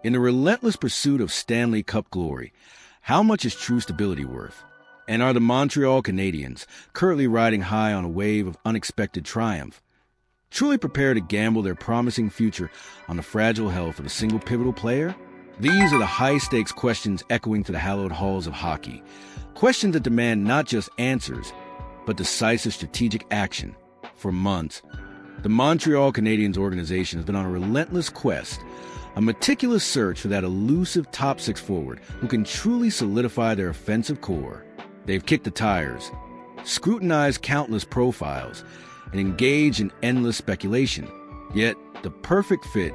In the relentless pursuit of Stanley Cup glory, how much is true stability worth? And are the Montreal Canadiens, currently riding high on a wave of unexpected triumph, truly prepared to gamble their promising future on the fragile health of a single pivotal player? These are the high-stakes questions echoing to the hallowed halls of hockey. Questions that demand not just answers, but decisive strategic action. For months, the Montreal Canadiens organization has been on a relentless quest, a meticulous search for that elusive top six forward who can truly solidify their offensive core. They've kicked the tires, scrutinized countless profiles, and engaged in endless speculation. Yet, the perfect fit,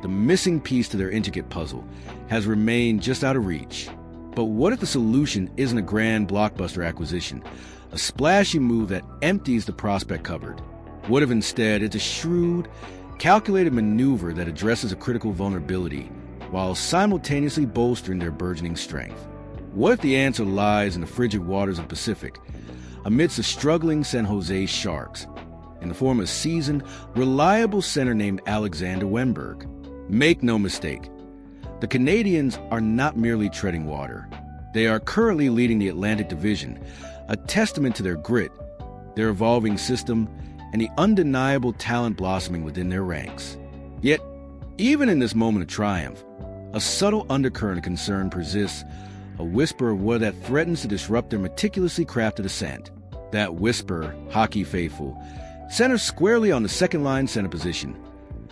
the missing piece to their intricate puzzle, has remained just out of reach. But what if the solution isn't a grand blockbuster acquisition, a splashy move that empties the prospect cupboard? What if instead it's a shrewd, calculated maneuver that addresses a critical vulnerability while simultaneously bolstering their burgeoning strength? What if the answer lies in the frigid waters of the Pacific, amidst the struggling San Jose Sharks, in the form of a seasoned, reliable center named Alexander Wennberg? Make no mistake, the Canadiens are not merely treading water. They are currently leading the Atlantic Division, a testament to their grit, their evolving system, and the undeniable talent blossoming within their ranks. Yet, even in this moment of triumph, a subtle undercurrent of concern persists, a whisper of what that threatens to disrupt their meticulously crafted ascent. That whisper, hockey faithful, centers squarely on the second-line center position,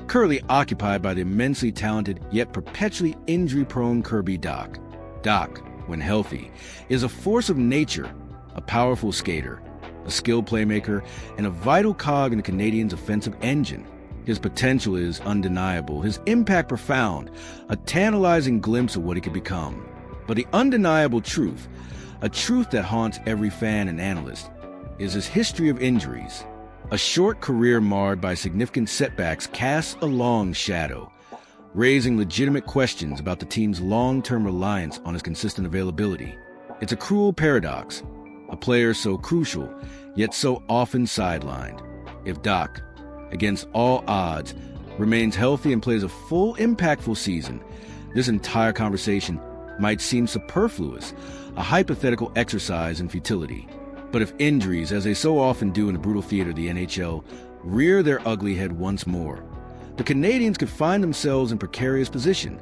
currently occupied by the immensely talented yet perpetually injury-prone Kirby Dach. Dach, when healthy, is a force of nature, a powerful skater, a skilled playmaker, and a vital cog in the Canadiens' offensive engine. His potential is undeniable, his impact profound, a tantalizing glimpse of what he could become. But the undeniable truth, a truth that haunts every fan and analyst, is his history of injuries. A short career marred by significant setbacks casts a long shadow, raising legitimate questions about the team's long-term reliance on his consistent availability. It's a cruel paradox, a player so crucial, yet so often sidelined. If Dach, against all odds, remains healthy and plays a full, impactful season, this entire conversation might seem superfluous, a hypothetical exercise in futility. But if injuries, as they so often do in the brutal theater of the NHL, rear their ugly head once more, the Canadiens could find themselves in precarious position,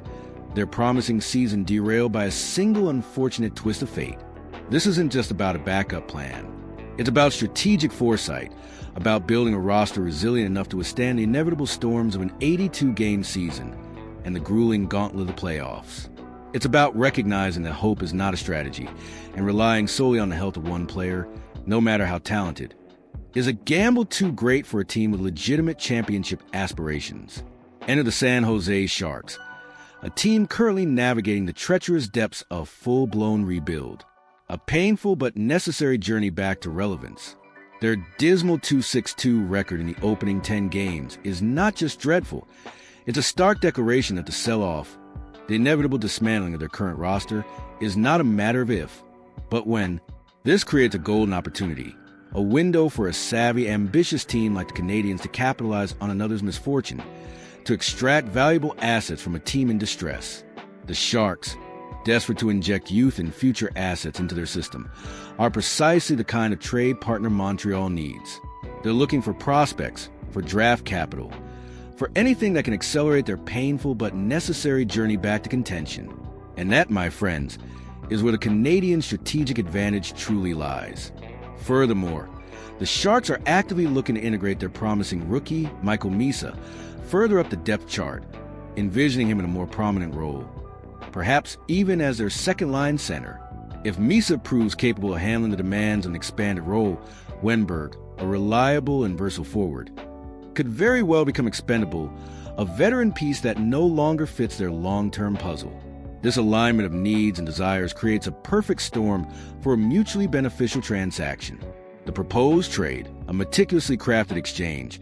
their promising season derailed by a single unfortunate twist of fate. This isn't just about a backup plan. It's about strategic foresight, about building a roster resilient enough to withstand the inevitable storms of an 82-game season and the grueling gauntlet of the playoffs. It's about recognizing that hope is not a strategy, and relying solely on the health of one player, no matter how talented, is a gamble too great for a team with legitimate championship aspirations. Enter the San Jose Sharks, a team currently navigating the treacherous depths of full-blown rebuild, a painful but necessary journey back to relevance. Their dismal 2-6-2 record in the opening 10 games is not just dreadful, it's a stark declaration that the sell-off, the inevitable dismantling of their current roster, is not a matter of if, but when. This creates a golden opportunity, a window for a savvy, ambitious team like the Canadiens to capitalize on another's misfortune, to extract valuable assets from a team in distress. The Sharks, desperate to inject youth and future assets into their system, are precisely the kind of trade partner Montreal needs. They're looking for prospects, for draft capital, for anything that can accelerate their painful but necessary journey back to contention. And that, my friends, is where the Canadian strategic advantage truly lies. Furthermore, the Sharks are actively looking to integrate their promising rookie, Michael Misa, further up the depth chart, envisioning him in a more prominent role, perhaps even as their second-line center. If Misa proves capable of handling the demands of an expanded role, Wennberg, a reliable and versatile forward, could very well become expendable, a veteran piece that no longer fits their long-term puzzle. This alignment of needs and desires creates a perfect storm for a mutually beneficial transaction. The proposed trade, a meticulously crafted exchange,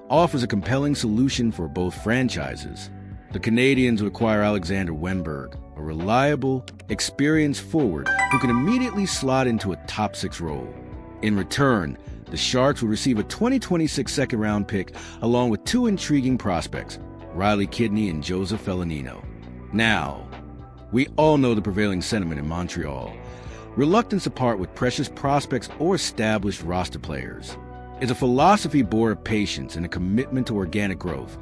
offers a compelling solution for both franchises. The Canadiens would acquire Alexander Wennberg, a reliable, experienced forward who can immediately slot into a top-six role. In return, the Sharks would receive a 2026 second-round pick along with two intriguing prospects, Riley Kidney and Joseph Felinino. Now, we all know the prevailing sentiment in Montreal: reluctance to part with precious prospects or established roster players. It's a philosophy born of patience and a commitment to organic growth,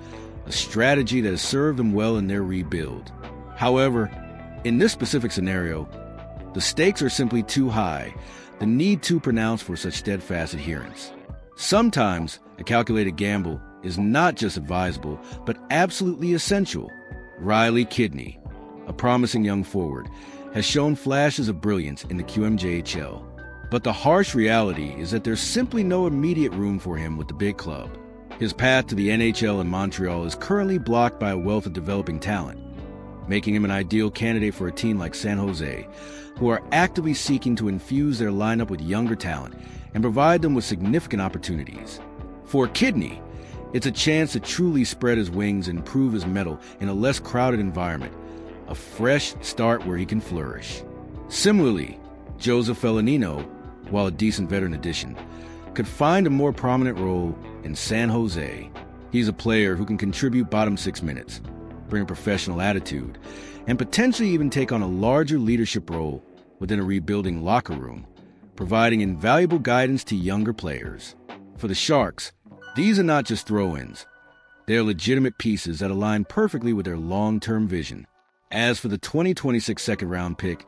a strategy that has served them well in their rebuild. However, in this specific scenario, the stakes are simply too high, the need too pronounced for such steadfast adherence. Sometimes a calculated gamble is not just advisable, but absolutely essential. Riley Kidney, a promising young forward, has shown flashes of brilliance in the QMJHL. But the harsh reality is that there's simply no immediate room for him with the big club. His path to the NHL in Montreal is currently blocked by a wealth of developing talent, making him an ideal candidate for a team like San Jose, who are actively seeking to infuse their lineup with younger talent and provide them with significant opportunities. For Kidney, it's a chance to truly spread his wings and prove his mettle in a less crowded environment, a fresh start where he can flourish. Similarly, Joseph Felinino, while a decent veteran addition, could find a more prominent role in San Jose. He's a player who can contribute bottom six minutes, bring a professional attitude, and potentially even take on a larger leadership role within a rebuilding locker room, providing invaluable guidance to younger players. For the Sharks, these are not just throw-ins. They're legitimate pieces that align perfectly with their long-term vision. As for the 2026 second-round pick,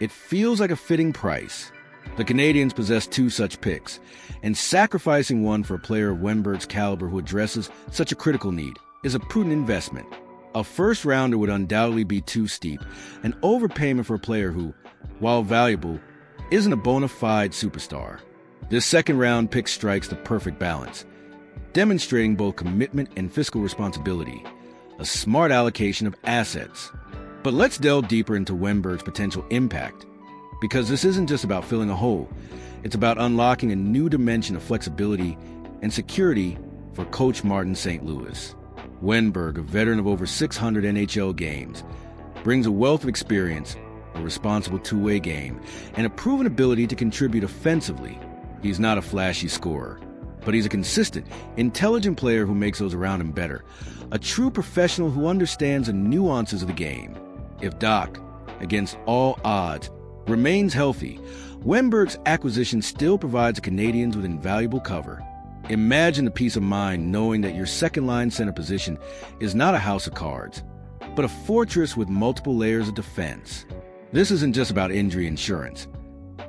it feels like a fitting price. The Canadiens possess two such picks, and sacrificing one for a player of Wennberg's caliber who addresses such a critical need is a prudent investment. A first-rounder would undoubtedly be too steep, an overpayment for a player who, while valuable, isn't a bona fide superstar. This second-round pick strikes the perfect balance, demonstrating both commitment and fiscal responsibility, a smart allocation of assets. But let's delve deeper into Wennberg's potential impact, because this isn't just about filling a hole. It's about unlocking a new dimension of flexibility and security for Coach Martin St. Louis. Wennberg, a veteran of over 600 NHL games, brings a wealth of experience, a responsible two-way game, and a proven ability to contribute offensively. He's not a flashy scorer, but he's a consistent, intelligent player who makes those around him better, a true professional who understands the nuances of the game. If Dach, against all odds, remains healthy, Wennberg's acquisition still provides the Canadiens with invaluable cover. Imagine the peace of mind knowing that your second-line center position is not a house of cards, but a fortress with multiple layers of defense. This isn't just about injury insurance.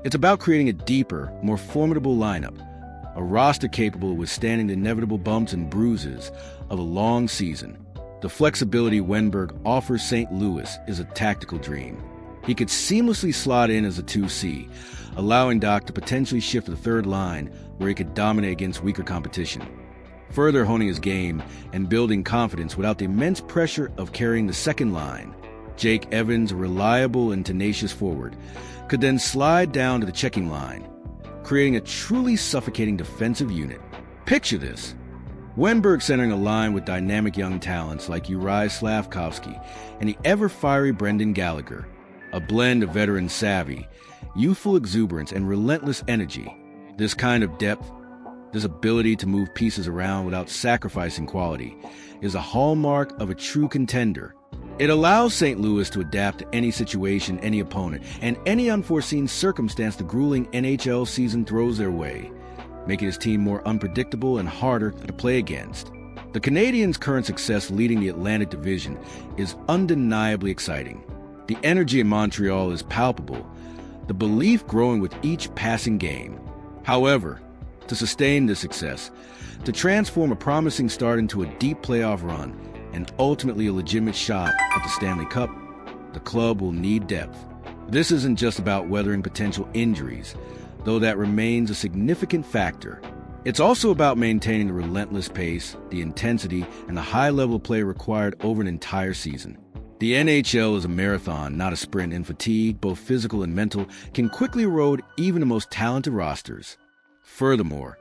It's about creating a deeper, more formidable lineup, a roster capable of withstanding the inevitable bumps and bruises of a long season. The flexibility Wennberg offers St. Louis is a tactical dream. He could seamlessly slot in as a 2C, allowing Dach to potentially shift to the third line where he could dominate against weaker competition, further honing his game and building confidence without the immense pressure of carrying the second line. Jake Evans, a reliable and tenacious forward, could then slide down to the checking line, creating a truly suffocating defensive unit. Picture this: Wennberg centering a line with dynamic young talents like Uri Slavkovsky and the ever-fiery Brendan Gallagher, a blend of veteran savvy, youthful exuberance, and relentless energy. This kind of depth, this ability to move pieces around without sacrificing quality, is a hallmark of a true contender. It allows St. Louis to adapt to any situation, any opponent, and any unforeseen circumstance the grueling NHL season throws their way, making his team more unpredictable and harder to play against. The Canadiens' current success leading the Atlantic Division is undeniably exciting. The energy in Montreal is palpable, the belief growing with each passing game. However, to sustain this success, to transform a promising start into a deep playoff run, and ultimately a legitimate shot at the Stanley Cup, the club will need depth. This isn't just about weathering potential injuries, though that remains a significant factor. It's also about maintaining the relentless pace, the intensity, and the high level of play required over an entire season. The NHL is a marathon, not a sprint, and fatigue, both physical and mental, can quickly erode even the most talented rosters. Furthermore,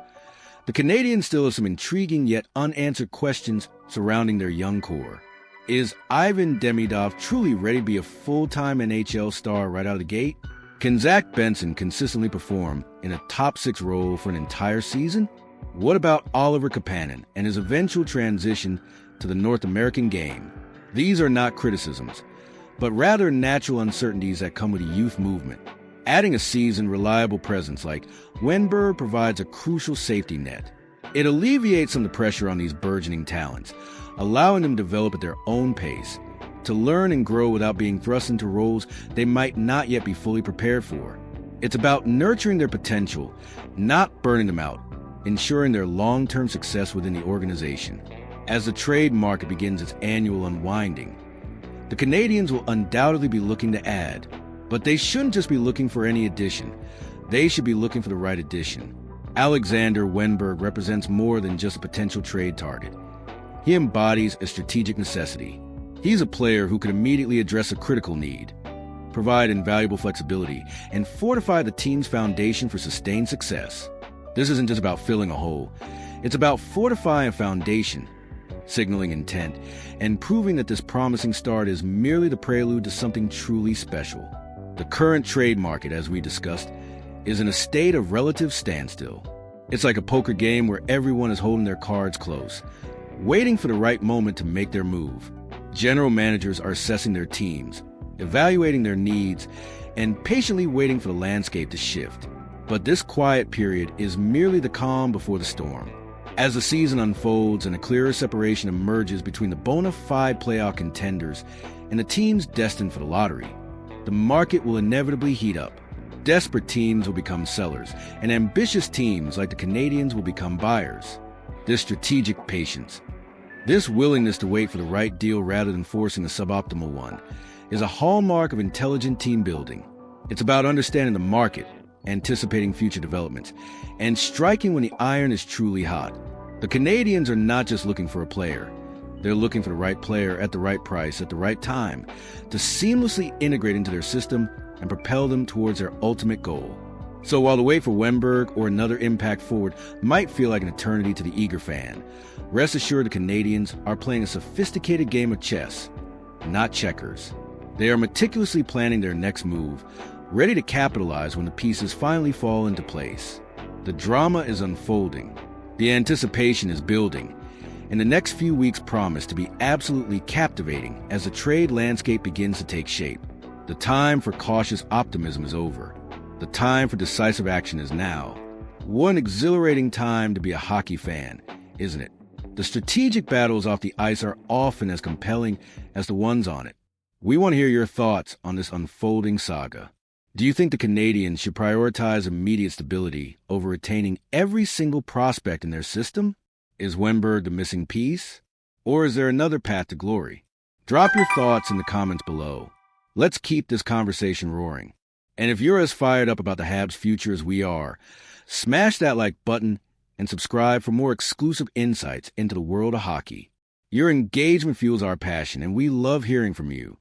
the Canadiens still have some intriguing yet unanswered questions surrounding their young core. Is Ivan Demidov truly ready to be a full-time NHL star right out of the gate? Can Zach Benson consistently perform in a top-6 role for an entire season? What about Oliver Kapanen and his eventual transition to the North American game? These are not criticisms, but rather natural uncertainties that come with a youth movement. Adding a seasoned, reliable presence like Wennberg provides a crucial safety net. It alleviates some of the pressure on these burgeoning talents, allowing them to develop at their own pace, to learn and grow without being thrust into roles they might not yet be fully prepared for. It's about nurturing their potential, not burning them out, ensuring their long-term success within the organization. As the trade market begins its annual unwinding, the Canadiens will undoubtedly be looking to add, but they shouldn't just be looking for any addition. They should be looking for the right addition. Alexander Wennberg represents more than just a potential trade target. He embodies a strategic necessity. He's a player who can immediately address a critical need, provide invaluable flexibility, and fortify the team's foundation for sustained success. This isn't just about filling a hole. It's about fortifying a foundation, signaling intent, and proving that this promising start is merely the prelude to something truly special. The current trade market, as we discussed, is in a state of relative standstill. It's like a poker game where everyone is holding their cards close, waiting for the right moment to make their move. General managers are assessing their teams, evaluating their needs, and patiently waiting for the landscape to shift. But this quiet period is merely the calm before the storm. As the season unfolds and a clearer separation emerges between the bona fide playoff contenders and the teams destined for the lottery, the market will inevitably heat up. Desperate teams will become sellers, and ambitious teams like the Canadiens will become buyers. This strategic patience, this willingness to wait for the right deal rather than forcing a suboptimal one, is a hallmark of intelligent team building. It's about understanding the market, anticipating future developments, and striking when the iron is truly hot. The Canadiens are not just looking for a player. They're looking for the right player at the right price at the right time to seamlessly integrate into their system and propel them towards their ultimate goal. So while the wait for Wennberg or another impact forward might feel like an eternity to the eager fan, rest assured the Canadiens are playing a sophisticated game of chess, not checkers. They are meticulously planning their next move, ready to capitalize when the pieces finally fall into place. The drama is unfolding, the anticipation is building, and the next few weeks promise to be absolutely captivating as the trade landscape begins to take shape. The time for cautious optimism is over. The time for decisive action is now. What an exhilarating time to be a hockey fan, isn't it? The strategic battles off the ice are often as compelling as the ones on it. We want to hear your thoughts on this unfolding saga. Do you think the Canadiens should prioritize immediate stability over retaining every single prospect in their system? Is Wennberg the missing piece? Or is there another path to glory? Drop your thoughts in the comments below. Let's keep this conversation roaring. And if you're as fired up about the Habs' future as we are, smash that like button and subscribe for more exclusive insights into the world of hockey. Your engagement fuels our passion, and we love hearing from you.